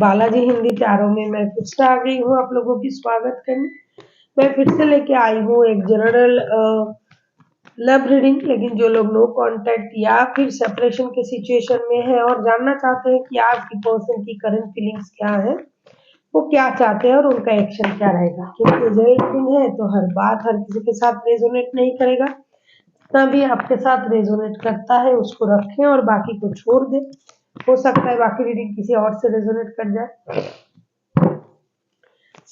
बालाजी हिंदी प्यारों में मैं फिर से आ गई हूँ आप लोगों की स्वागत करने। मैं फिर से लेके आई हूँ एक जनरल लव रीडिंग, लेकिन जो लोग नो कांटेक्ट या फिर सेपरेशन के सिचुएशन में है और जानना चाहते हैं कि आपकी पर्सन की करंट फीलिंग्स क्या है, वो क्या चाहते हैं और उनका एक्शन क्या रहेगा, क्योंकि जनरल रीडिंग है तो हर बात हर किसी के साथ रेजोनेट नहीं करेगा। जितना भी आपके साथ रेजोनेट करता है उसको रखें और बाकी को छोड़ दें। हो सकता है बाकी रीडिंग किसी और से रेजोनेट कर जाए।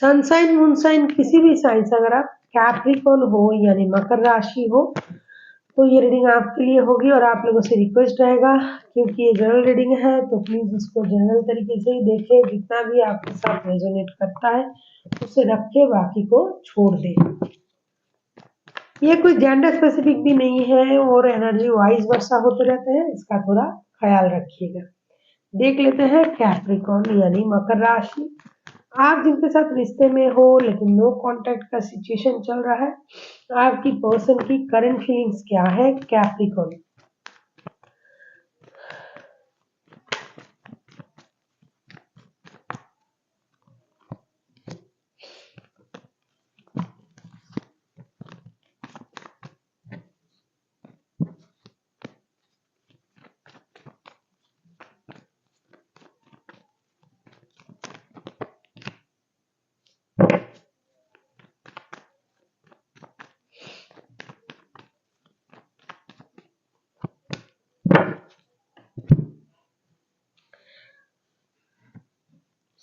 सनसाइन मूनसाइन किसी भी साइन से अगर आप कैप्रिकॉर्न हो यानी मकर राशि हो तो ये रीडिंग आपके लिए होगी। और आप लोगों से रिक्वेस्ट रहेगा, क्योंकि ये जनरल रीडिंग है तो प्लीज इसको जनरल तरीके से ही देखें। जितना भी आपके साथ रेजोनेट करता है उसे रखें, बाकी को छोड़ दें। ये कोई जेंडर स्पेसिफिक भी नहीं है और एनर्जी वाइज वर्षा होते रहते हैं, इसका थोड़ा ख्याल रखिएगा। देख लेते हैं कैप्रिकॉर्न यानी मकर राशि। आप जिनके साथ रिश्ते में हो लेकिन नो कांटेक्ट का सिचुएशन चल रहा है, आपकी पर्सन की करंट फीलिंग्स क्या है Capricorn.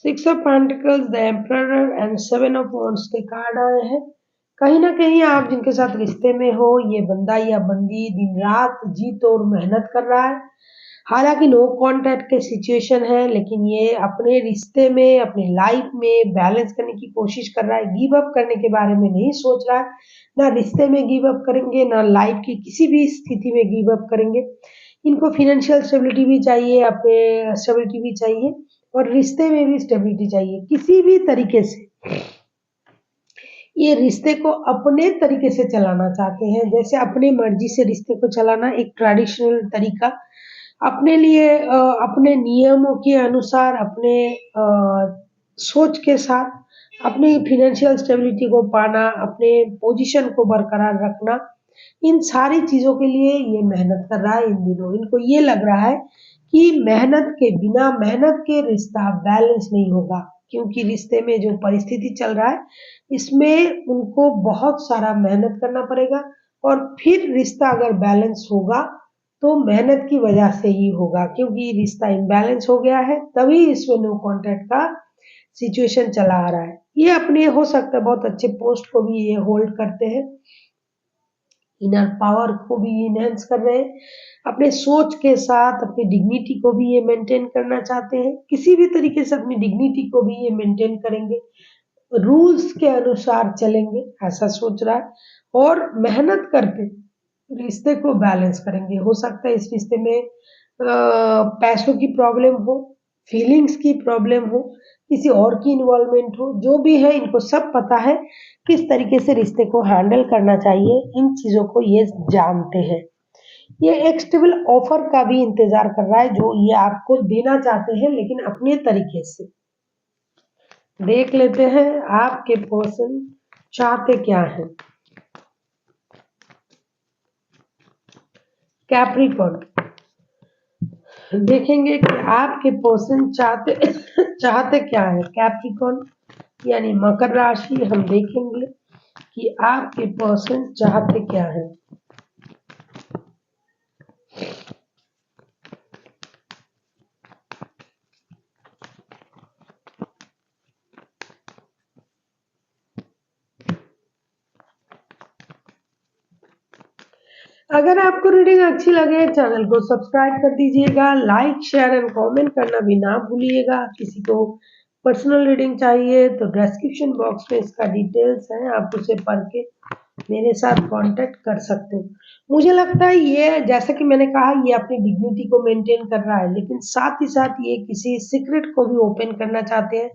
6 of pentacles, the emperor and 7 of wands के कार्ड आए हैं। कहीं ना कहीं आप जिनके साथ रिश्ते में हो, ये बंदा या बंदी दिन रात जी तोड़ मेहनत कर रहा है। हालांकि नो कांटेक्ट के सिचुएशन है, लेकिन ये अपने रिश्ते में अपनी लाइफ में बैलेंस करने की कोशिश कर रहा है। गिव अप करने के बारे में नहीं सोच रहा है, ना रिश्ते में गिव अप करेंगे ना लाइफ की किसी भी स्थिति में गिव अप करेंगे। इनको फाइनेंशियल स्टेबिलिटी भी चाहिए, अपने स्टेबिलिटी भी चाहिए और रिश्ते में भी स्टेबिलिटी चाहिए। किसी भी तरीके से ये रिश्ते को अपने तरीके से चलाना चाहते हैं, जैसे अपनी मर्जी से रिश्ते को चलाना, एक ट्रेडिशनल तरीका अपने लिए, अपने नियमों के अनुसार, अपने सोच के साथ अपनी फाइनेंशियल स्टेबिलिटी को पाना, अपने पोजीशन को बरकरार रखना, इन सारी चीजों के लिए ये मेहनत कर रहा है इन दिनों। इनको ये लग रहा है कि मेहनत के बिना, मेहनत के रिश्ता बैलेंस नहीं होगा, क्योंकि रिश्ते में जो परिस्थिति चल रहा है इसमें उनको बहुत सारा मेहनत करना पड़ेगा। और फिर रिश्ता अगर बैलेंस होगा तो मेहनत की वजह से ही होगा, क्योंकि रिश्ता इम्बैलेंस हो गया है तभी इसमें नो कांटेक्ट का सिचुएशन चला आ रहा है। ये अपने हो सकता है बहुत अच्छे पोस्ट को भी ये होल्ड करते हैं, इनर पावर को भी इनहेंस कर रहे हैं, अपने सोच के साथ अपनी डिग्निटी को भी ये मेंटेन करना चाहते हैं। किसी भी तरीके से अपनी डिग्निटी को भी ये मेंटेन करेंगे, रूल्स के अनुसार चलेंगे, ऐसा सोच रहा है। और मेहनत करके रिश्ते को बैलेंस करेंगे। हो सकता है इस रिश्ते में पैसों की प्रॉब्लम हो, फीलिंग्स की प्रॉब्लम हो, किसी और की इन्वॉल्वमेंट हो, जो भी है इनको सब पता है किस तरीके से रिश्ते को हैंडल करना चाहिए। इन चीजों को ये जानते हैं। ये एक स्टेबल ऑफर का भी इंतजार कर रहा है जो ये आपको देना चाहते हैं, लेकिन अपने तरीके से। देख लेते हैं आपके पर्सन चाहते क्या है। कैप्रिकॉर्न, देखेंगे कि आपके पर्सन चाहते चाहते क्या है। कैप्रिकॉर्न यानी मकर राशि, हम देखेंगे कि आपके पर्सन चाहते क्या है। अगर आपको रीडिंग अच्छी लगे चैनल को सब्सक्राइब कर दीजिएगा, लाइक शेयर एंड कमेंट करना भी ना भूलिएगा। किसी को पर्सनल रीडिंग चाहिए तो डिस्क्रिप्शन बॉक्स में इसका डिटेल्स है, आप उसे पढ़ के मेरे साथ कांटेक्ट कर सकते हो। मुझे लगता है ये, जैसा कि मैंने कहा, ये अपनी डिग्निटी को मेंटेन कर रहा है, लेकिन साथ ही साथ ये किसी सीक्रेट को भी ओपन करना चाहते हैं।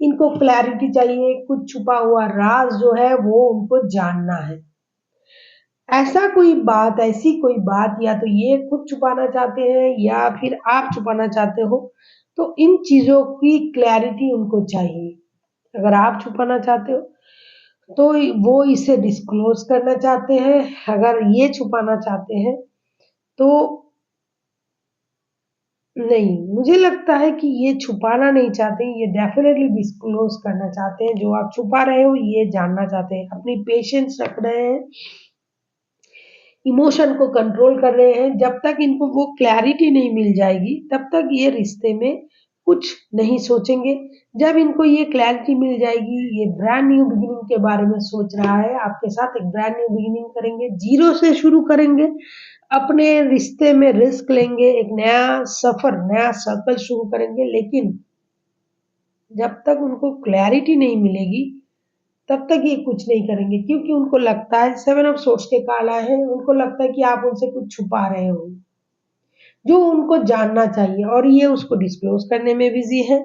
इनको क्लैरिटी चाहिए, कुछ छुपा हुआ राज जो है वो उनको जानना है। ऐसा कोई बात, ऐसी कोई बात या तो ये खुद छुपाना चाहते हैं या फिर आप छुपाना चाहते हो, तो इन चीजों की क्लैरिटी उनको चाहिए। अगर आप छुपाना चाहते हो तो वो इसे डिस्क्लोज करना चाहते हैं, अगर ये छुपाना चाहते हैं तो नहीं, मुझे लगता है कि ये छुपाना नहीं चाहते, ये डेफिनेटली डिस्क्लोज करना चाहते हैं। जो आप छुपा रहे हो ये जानना चाहते हैं, अपनी पेशेंस रख रहे हैं, इमोशन को कंट्रोल कर रहे हैं। जब तक इनको वो क्लैरिटी नहीं मिल जाएगी तब तक ये रिश्ते में कुछ नहीं सोचेंगे। जब इनको ये क्लैरिटी मिल जाएगी, ये ब्रांड न्यू बिगिनिंग के बारे में सोच रहा है, आपके साथ एक ब्रांड न्यू बिगिनिंग करेंगे, जीरो से शुरू करेंगे, अपने रिश्ते में रिस्क लेंगे, एक नया सफर, नया सर्कल शुरू करेंगे। लेकिन जब तक उनको क्लैरिटी नहीं मिलेगी तब तक ये कुछ नहीं करेंगे, क्योंकि उनको लगता है, सेवन ऑफ सोर्स के कार्ड आए हैं, उनको लगता है कि आप उनसे कुछ छुपा रहे हो जो उनको जानना चाहिए, और ये उसको डिस्क्लोज करने में बिजी है।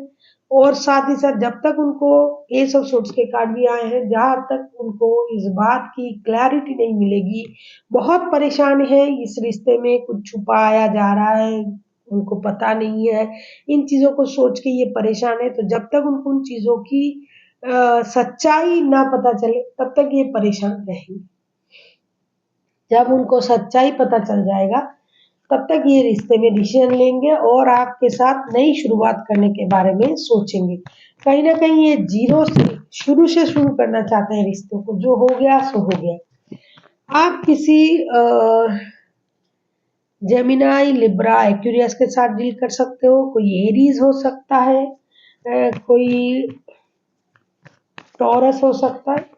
और साथ ही साथ जब तक उनको एस ऑफ सोर्स के कार्ड भी आए हैं, जहां तक उनको इस बात की क्लैरिटी नहीं मिलेगी, बहुत परेशान है, इस रिश्ते में कुछ छुपाया जा रहा है, उनको पता नहीं है, इन चीजों को सोच के ये परेशान है। तो जब तक उनको उन चीजों की सच्चाई ना पता चले तब तक ये परेशान रहेंगे। जब उनको सच्चाई पता चल जाएगा तब तक ये रिश्ते में डिसीजन लेंगे और आपके साथ नई शुरुआत करने के बारे में सोचेंगे। कहीं ना कहीं ये जीरो से शुरू करना चाहते हैं रिश्तों को, जो हो गया सो हो गया। आप किसी जेमिनाई, लिब्रा, एक्यूरियस के साथ डील कर सकते हो, कोई एरीज हो सकता है, कोई टॉरस हो सकता है।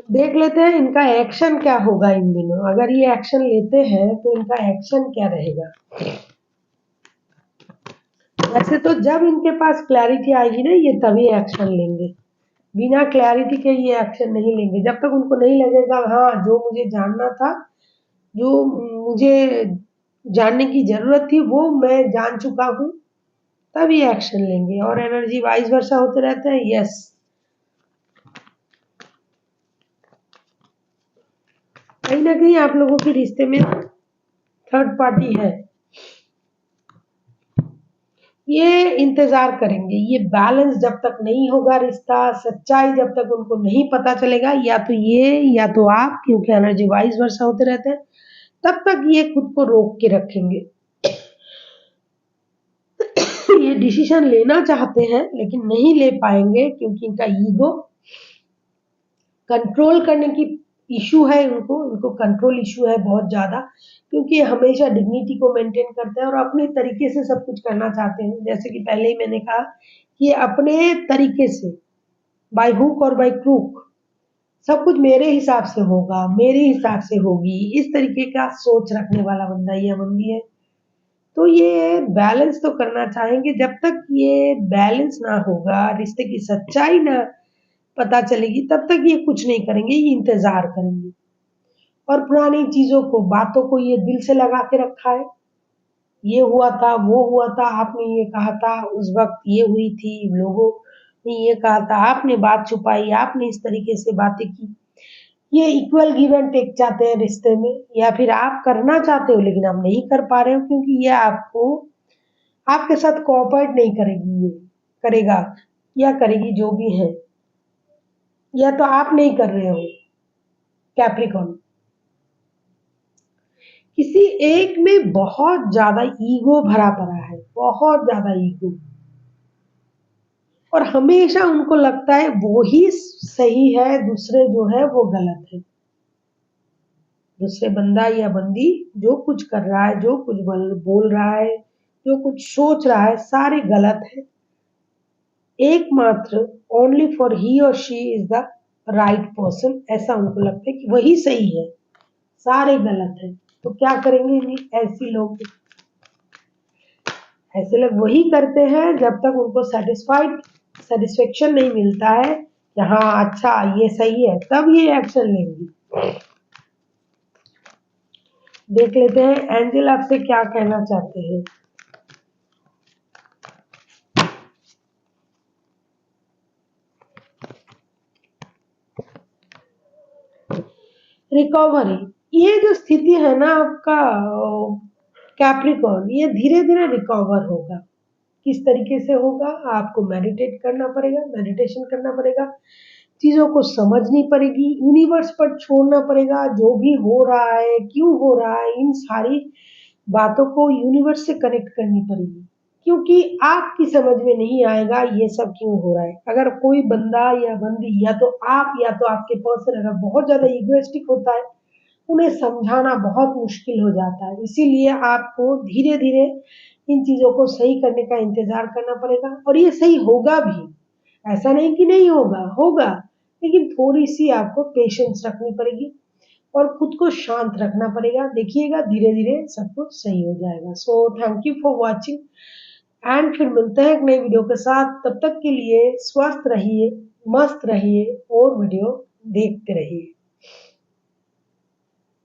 देख लेते हैं इनका एक्शन क्या होगा इन दिनों। अगर ये एक्शन लेते हैं तो इनका एक्शन क्या रहेगा। वैसे तो जब इनके पास क्लैरिटी आएगी ना, ये तभी एक्शन लेंगे, बिना क्लैरिटी के ये एक्शन नहीं लेंगे। जब तक उनको नहीं लगेगा हाँ जो मुझे जानना था, जो मुझे जानने की जरूरत थी वो मैं जान चुका हूँ, तब ये एक्शन लेंगे। और एनर्जी वाइस वर्सा होते रहते हैं। यस, कहीं ना कहीं आप लोगों के रिश्ते में थर्ड पार्टी है, ये इंतजार करेंगे। ये बैलेंस जब तक नहीं होगा रिश्ता, सच्चाई जब तक उनको नहीं पता चलेगा, या तो ये या तो आप, क्योंकि एनर्जी वाइस वर्सा होते रहते हैं, तब तक ये खुद को रोक के रखेंगे। ये डिसीजन लेना चाहते हैं लेकिन नहीं ले पाएंगे, क्योंकि इनका ईगो कंट्रोल करने की इशू है। इनको कंट्रोल इशू है बहुत ज्यादा, क्योंकि ये हमेशा डिग्निटी को मेंटेन करते हैं और अपने तरीके से सब कुछ करना चाहते हैं। जैसे कि पहले ही मैंने कहा कि अपने तरीके से, बाय हुक और बाय क्रूक, सब कुछ मेरे हिसाब से होगा, मेरे हिसाब से होगी, इस तरीके का सोच रखने वाला बंदा या बंदी है। तो ये बैलेंस तो करना चाहेंगे। जब तक ये बैलेंस ना होगा, रिश्ते की सच्चाई ना पता चलेगी, तब तक ये कुछ नहीं करेंगे, ये इंतजार करेंगे। और पुरानी चीजों को, बातों को ये दिल से लगा के रखा है। ये हुआ था, वो हुआ था, आपने ये कहा था, उस वक्त ये हुई थी, लोगों ने ये कहा था, आपने बात छुपाई, आपने इस तरीके से बातें की। ये इक्वल गिव एंड टेक चाहते हैं रिश्ते में, या फिर आप करना चाहते हो लेकिन आप नहीं कर पा रहे हो, क्योंकि ये आपको, आपके साथ कोऑपरेट नहीं करेगी, ये करेगा या करेगी जो भी है, या तो आप नहीं कर रहे हो। कैप्रिकॉन, किसी एक में बहुत ज्यादा ईगो भरा पड़ा है, बहुत ज्यादा ईगो, और हमेशा उनको लगता है वो ही सही है, दूसरे जो है वो गलत है। दूसरे बंदा या बंदी जो कुछ कर रहा है, जो कुछ बोल रहा है, जो कुछ सोच रहा है, सारे गलत है। एकमात्र ओनली फॉर ही और she is the right person, ऐसा उनको लगता है कि वही सही है, सारे गलत है। तो क्या करेंगे ऐसे लोग, ऐसे लोग वही करते हैं जब तक उनको सेटिस्फेक्शन नहीं मिलता है कि हाँ अच्छा ये सही है, तब ये एक्शन लेंगे। देख लेते हैं एंजल आपसे क्या कहना चाहते हैं। रिकवरी, ये जो स्थिति है ना आपका, कैप्रिकॉर्न, ये धीरे-धीरे रिकवर होगा। किस तरीके से होगा? आपको मेडिटेट करना पड़ेगा, मेडिटेशन करना पड़ेगा, चीज़ों को समझनी पड़ेगी, यूनिवर्स पर छोड़ना पड़ेगा, जो भी हो रहा है, क्यों हो रहा है, इन सारी बातों को यूनिवर्स से कनेक्ट करनी पड़ेगी। क्योंकि आपकी समझ में नहीं आएगा ये सब क्यों हो रहा है। अगर कोई बंदा या बंदी या तो आपके पर्सन अगर बहुत ज़्यादा इगोइस्टिक होता है, उन्हें समझाना बहुत मुश्किल हो जाता है। इसीलिए आपको धीरे-धीरे इन चीज़ों को सही करने का इंतज़ार करना पड़ेगा और ये सही होगा भी। ऐसा नहीं कि नहीं होगा, होगा, लेकिन थोड़ी-सी आपको पेशेंस रखनी पड़ेगी और खुद को शांत रखना पड़ेगा। देखिएगा धीरे-धीरे सब कुछ सही हो जाएगा। So thank you for watching and फिर मिलते हैं एक नई वीडियो के साथ। तब तक के लिए स्वस्थ रहिए, मस्त रहिए और वीडियो देखते रहिए।